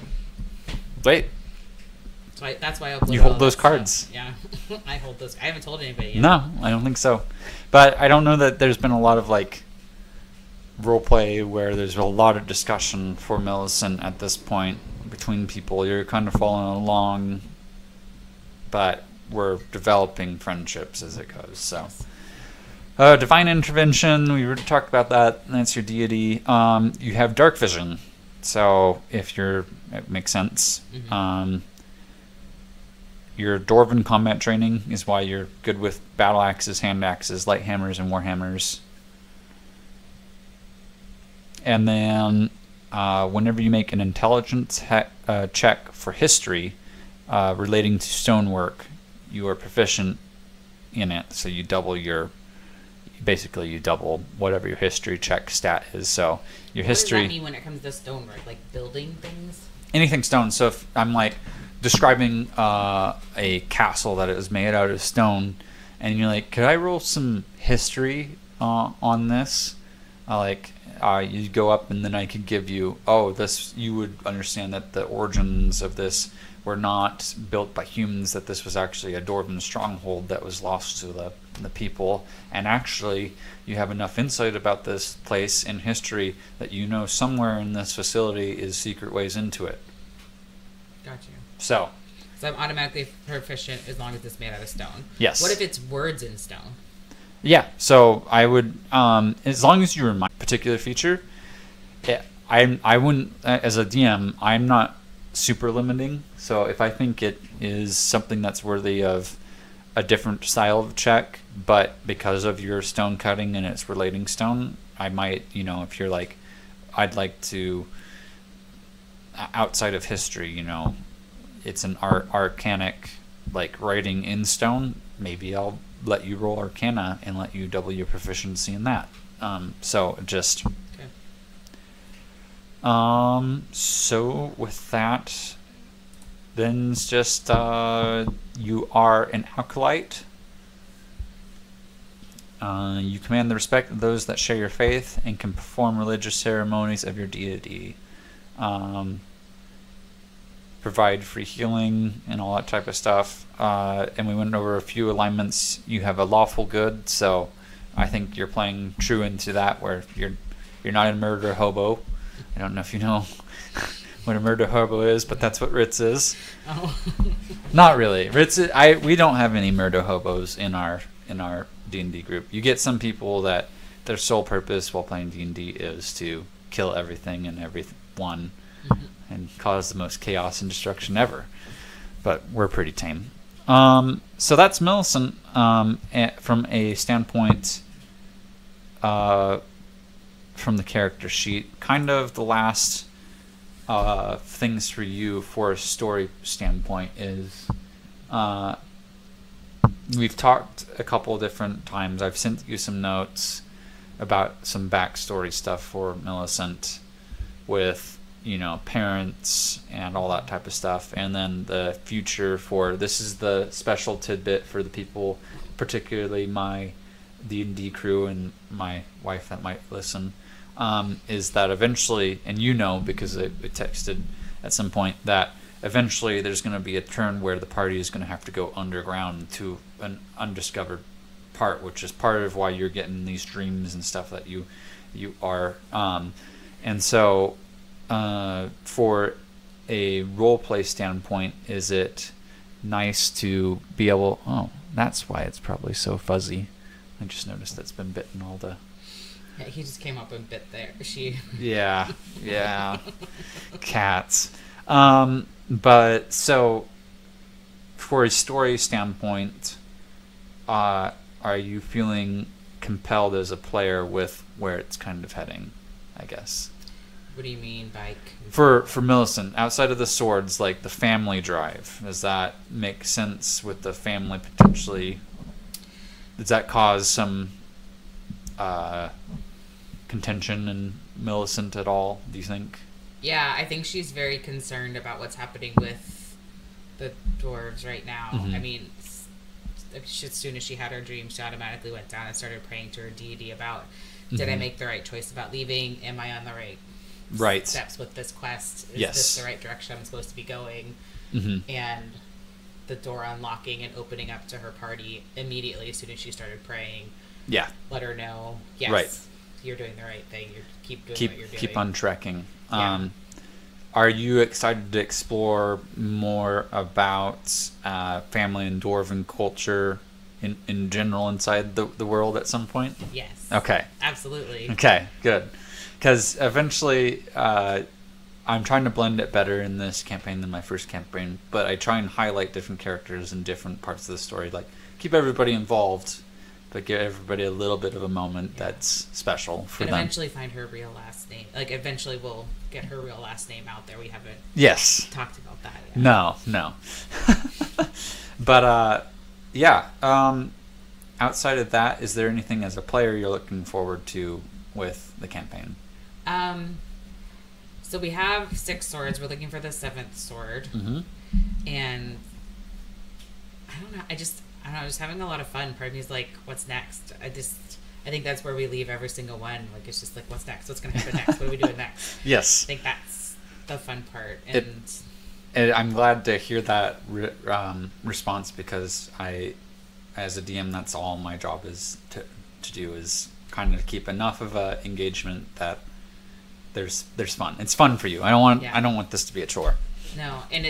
S2: That's why
S1: you hold those cards.
S2: Stuff. Yeah, I hold those. I haven't told anybody yet.
S1: No, I don't think so. But I don't know that there's been a lot of like roleplay where there's a lot of discussion for Millicent at this point between people. You're kind of following along, but we're developing friendships as it goes. So, Divine Intervention, we already talked about that. That's your deity. You have Dark Vision. So if it makes sense. Mm-hmm. Your Dwarven combat training is why you're good with battle axes, hand axes, light hammers, and warhammers. And then whenever you make an intelligence check for history relating to stonework, you are proficient in it. So you double whatever your history check stat is. So your history.
S2: What does that mean when it comes to stonework? Like building things?
S1: Anything stone. So if I'm like describing a castle that is made out of stone, and you're like, could I roll some history on this? You go up, and then I could give you, this. You would understand that the origins of this were not built by humans, that this was actually a Dwarven stronghold that was lost to the people. And actually, you have enough insight about this place in history that you know somewhere in this facility is secret ways into it.
S2: Got you.
S1: So
S2: I'm automatically proficient as long as it's made out of stone.
S1: Yes.
S2: What if it's words in stone?
S1: Yeah. So I would, as long as you remind a particular feature, I wouldn't, as a DM, I'm not super limiting. So if I think it is something that's worthy of a different style of check, but because of your stone cutting and its relating stone, I might, if you're like, I'd like to, outside of history, it's an arcanic, like writing in stone, maybe I'll let you roll Arcana and let you double your proficiency in that. So with that, then it's just you are an acolyte. You command the respect of those that share your faith and can perform religious ceremonies of your deity. Provide free healing and all that type of stuff. And we went over a few alignments. You have a lawful good, so I think you're playing true into that, where you're not a murder hobo. I don't know if you know what a murder hobo is, but that's what Ritz is. Oh. Not really. Ritz is, we don't have any murder hobos in our D&D group. You get some people that their sole purpose while playing D&D is to kill everything and everyone. Mm-hmm. And cause the most chaos and destruction ever. But we're pretty tame. So that's Millicent from a standpoint from the character sheet. Kind of the last things for you for a story standpoint is we've talked a couple different times. I've sent you some notes about some backstory stuff for Millicent with parents and all that type of stuff, and then the future for this is the special tidbit for the people, particularly my D&D crew and my wife that might listen, is that eventually, and because I texted at some point, that eventually there's going to be a turn where the party is going to have to go underground to an undiscovered part, which is part of why you're getting these dreams and stuff that you are, and so for a role play standpoint, is it nice to be able... Oh, that's why it's probably so fuzzy. I just noticed that's been bitten all the...
S2: Yeah, he just came up and bit there.
S1: Yeah. Cats. But so, for a story standpoint, are you feeling compelled as a player with where it's kind of heading, I guess?
S2: What do you mean by...
S1: For Millicent, outside of the swords, like the family drive, does that make sense with the family potentially? Does that cause some contention in Millicent at all, do you think?
S2: Yeah, I think she's very concerned about what's happening with the dwarves right now. Mm-hmm. I mean, as soon as she had her dream, she automatically went down and started praying to her deity about, did I make the right choice about leaving? Am I on the right steps with this quest? Is this the right direction I'm supposed to be going? Mm-hmm. And the door unlocking and opening up to her party immediately as soon as she started praying.
S1: Yeah.
S2: Let her know, yes, you're doing the right thing. Keep doing what you're doing.
S1: Keep on trekking.
S2: Yeah.
S1: Are you excited to explore more about family and dwarven culture in general inside the world at some point?
S2: Yes.
S1: Okay.
S2: Absolutely.
S1: Okay, good. Because eventually, I'm trying to blend it better in this campaign than my first campaign, but I try and highlight different characters in different parts of the story. Like, keep everybody involved, but give everybody a little bit of a moment that's special for them.
S2: And eventually find her real last name. Like, eventually we'll get her real last name out there. We haven't talked about that yet.
S1: No. But, outside of that, is there anything as a player you're looking forward to with the campaign?
S2: So we have 6 swords. We're looking for the 7th sword. Mm-hmm. And I don't know. I don't know. Just having a lot of fun. Part of me is like, what's next? I think that's where we leave every single one. Like, it's just like, what's next? What's going to happen next? What are we doing next?
S1: Yes.
S2: I think that's the fun part. And
S1: I'm glad to hear that response, because as a DM, that's all my job is to do, is kind of keep enough of a engagement that there's fun. It's fun for you. I don't want this to be a chore.
S2: No, and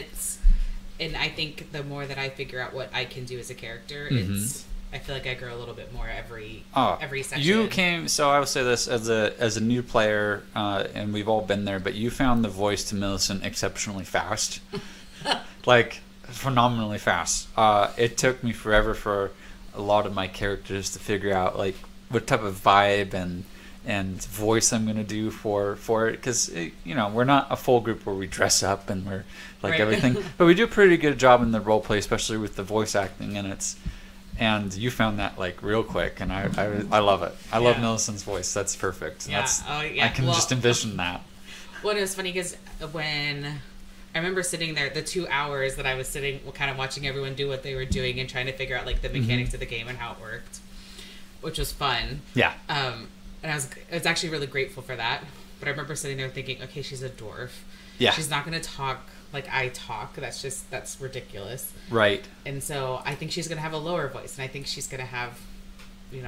S2: I think the more that I figure out what I can do as a character, mm-hmm. I feel like I grow a little bit more every session.
S1: You came. So I will say this as a new player, and we've all been there. But you found the voice to Millicent exceptionally fast, like phenomenally fast. It took me forever for a lot of my characters to figure out like what type of vibe and voice I'm gonna do for it, because we're not a full group where we dress up and we're like right. everything, but we do a pretty good job in the role play, especially with the voice acting, and you found that like real quick, and I love it. I love Millicent's voice. That's perfect.
S2: Yeah.
S1: I can just envision that.
S2: Well, it was funny because when I remember sitting there, the 2 hours that I was sitting, kind of watching everyone do what they were doing and trying to figure out like the mechanics of the game and how it worked, which was fun.
S1: Yeah.
S2: And I was actually really grateful for that. But I remember sitting there thinking, okay, she's a dwarf.
S1: Yeah.
S2: She's not going to talk like I talk. That's ridiculous.
S1: Right.
S2: And so I think she's going to have a lower voice. And I think she's going to have,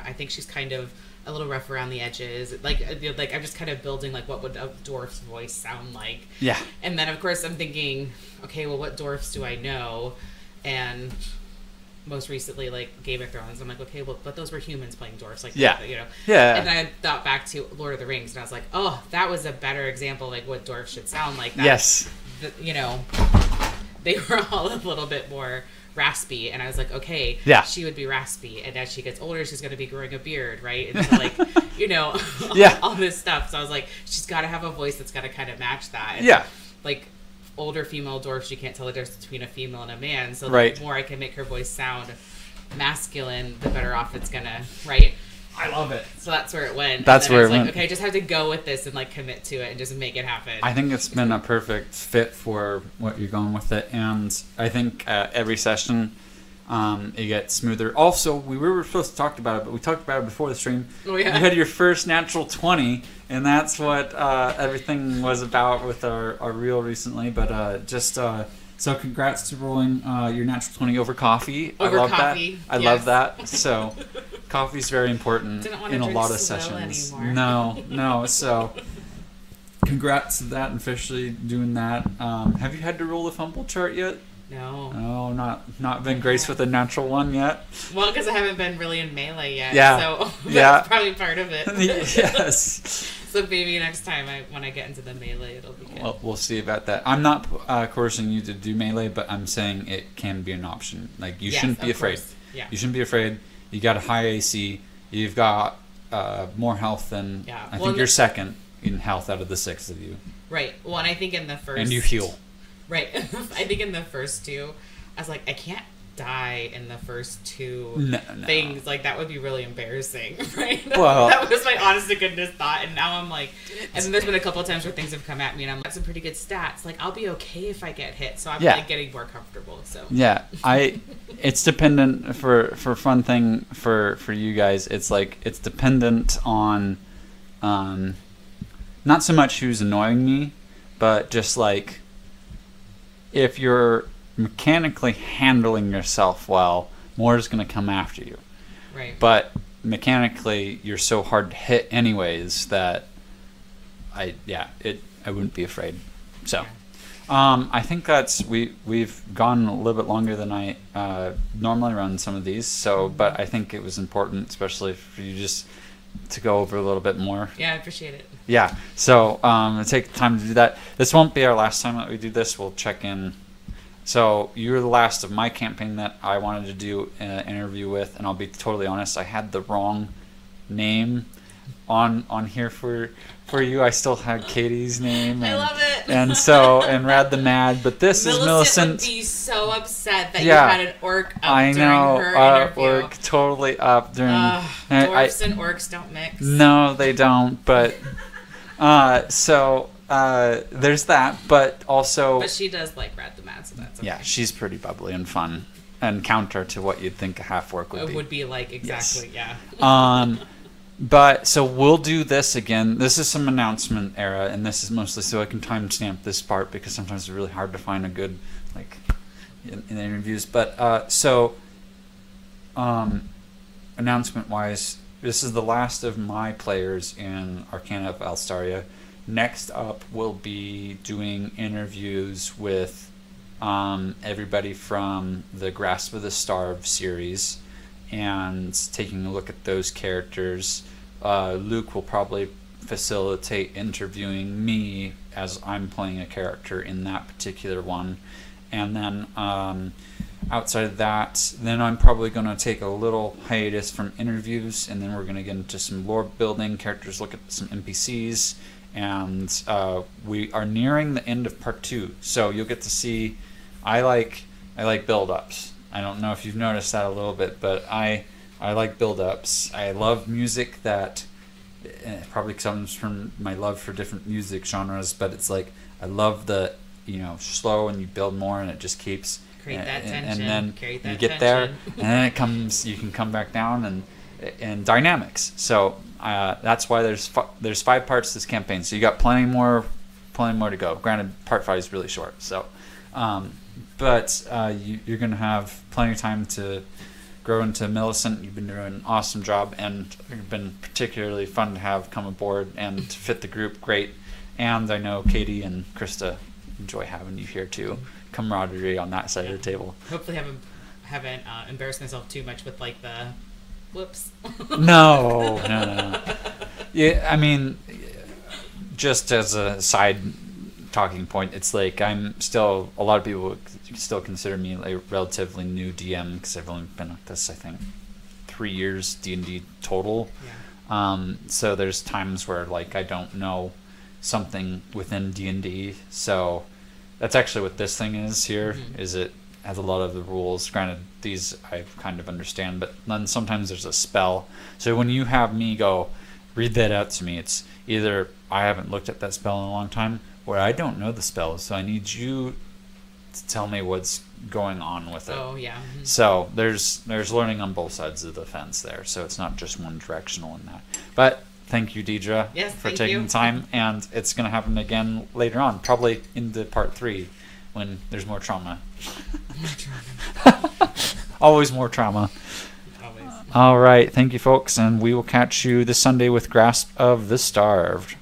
S2: I think she's kind of a little rough around the edges. Like I'm just kind of building like what would a dwarf's voice sound like.
S1: Yeah.
S2: And then of course I'm thinking, okay, well what dwarfs do I know? And most recently like Game of Thrones, I'm like, okay, well, but those were humans playing dwarfs, like
S1: Yeah.
S2: Yeah. And then I thought back to Lord of the Rings, and I was like, oh, that was a better example, like what dwarfs should sound like.
S1: Yes.
S2: They were all a little bit more raspy, and I was like, okay, she would be raspy, and as she gets older, she's going to be growing a beard, right? And so like, all this stuff. So I was like, she's got to have a voice that's got to kind of match that. And like older female dwarfs, you can't tell the difference between a female and a man. So the more I can make her voice sound masculine, the better off it's gonna, right?
S1: I love it.
S2: So that's where it went.
S1: That's where it went.
S2: Okay, I just have to go with this and like commit to it and just make it happen.
S1: I think it's been a perfect fit for what you're going with it, and I think every session it gets smoother. Also, we were supposed to talk about it, but we talked about it before the stream.
S2: Oh yeah.
S1: You had your first natural 20, and that's what everything was about with our reel recently. But so congrats to rolling your natural 20 over coffee.
S2: Over
S1: I love
S2: coffee.
S1: That. I love that. So coffee's very important in a lot of sessions.
S2: Anymore.
S1: No. So congrats to that and officially doing that. Have you had to roll the fumble chart yet?
S2: No.
S1: Oh, not been graced with a natural one yet.
S2: Well, because I haven't been really in melee yet.
S1: Yeah.
S2: So that's probably part of it.
S1: Yes.
S2: So maybe next time when I get into the melee, it'll be good.
S1: Well, we'll see about that. I'm not coercing you to do melee, but I'm saying it can be an option. Like you shouldn't be afraid.
S2: Yeah.
S1: You shouldn't be afraid. You got a high AC. You've got more health than I think you're second in health out of the 6 of you.
S2: Right. Well, and I think in the first.
S1: And you heal.
S2: Right. I think in the first 2, I was like, I can't die in the first 2 things. Like, that would be really embarrassing, right?
S1: Well,
S2: that was my honest to goodness thought. And now I'm like, and then there's been a couple of times where things have come at me and I'm like, some pretty good stats. Like, I'll be okay if I get hit. So I'm like getting more comfortable. So
S1: yeah, it's dependent for fun thing for you guys. It's like, it's dependent on, not so much who's annoying me, but just like, if you're mechanically handling yourself well, more is going to come after you.
S2: Right.
S1: But mechanically, you're so hard to hit anyways that I wouldn't be afraid. So, I think we've gone a little bit longer than I normally run some of these. So, but I think it was important, especially for you just to go over a little bit more.
S2: Yeah, I appreciate it.
S1: Yeah, so take the time to do that. This won't be our last time that we do this. We'll check in. So you were the last of my campaign that I wanted to do an interview with, and I'll be totally honest, I had the wrong name on here for you. I still had Katie's name.
S2: I love it.
S1: And Rad the Mad, but this is Millicent.
S2: Would be so upset that you had an orc up during her interview.
S1: Orc totally up during.
S2: Dwarfs and orcs don't mix.
S1: No, they don't. But there's that. But also.
S2: But she does like Rad the Mad, so that's okay.
S1: Yeah, she's pretty bubbly and fun, and counter to what you'd think a half orc would be.
S2: It would be like exactly,
S1: yes. Yeah. But so we'll do this again. This is some announcement era, and this is mostly so I can timestamp this part because sometimes it's really hard to find a good like in the interviews. But announcement wise, this is the last of my players in Arcana of Alstaria. Next up, we'll be doing interviews with everybody from the Grasp of the Starved series. and taking a look at those characters. Luke will probably facilitate interviewing me as I'm playing a character in that particular one. And then outside of that, then I'm probably going to take a little hiatus from interviews, and then we're going to get into some lore building, characters, look at some NPCs, and we are nearing the end of part 2. So you'll get to see, I like build-ups. I don't know if you've noticed that a little bit, but I like build-ups. I love music that probably comes from my love for different music genres, but it's like I love the slow, and you build more, and it just keeps
S2: create that tension,
S1: and then
S2: create that
S1: you get
S2: tension.
S1: there, and then it comes. You can come back down and dynamics. So that's why there's 5 parts to this campaign. So you got plenty more to go. Granted, part 5 is really short. So, but you're gonna have plenty of time to grow into Millicent. You've been doing an awesome job, and it's been particularly fun to have come aboard and to fit the group great. And I know Katie and Krista enjoy having you here too. Camaraderie on that side of the table.
S2: Hopefully haven't embarrassed myself too much with like the whoops.
S1: No. Yeah, I mean, just as a side talking point, it's like a lot of people still consider me a relatively new DM because I've only been at this, I think, 3 years D&D total. Yeah. So there's times where like I don't know something within D&D. So that's actually what this thing is here. Mm-hmm. Is it has a lot of the rules. Granted, these I kind of understand, but then sometimes there's a spell. So when you have me go read that out to me, it's either I haven't looked at that spell in a long time, or I don't know the spell, so I need you to tell me what's going on with it.
S2: Oh, yeah. Mm-hmm.
S1: So there's learning on both sides of the fence there, so it's not just one directional in that. But thank you, Deidra, for taking the time, and it's going to happen again later on, probably into part 3 when there's more trauma. Always more trauma. Always. All right, thank you, folks, and we will catch you this Sunday with Grasp of the Starved.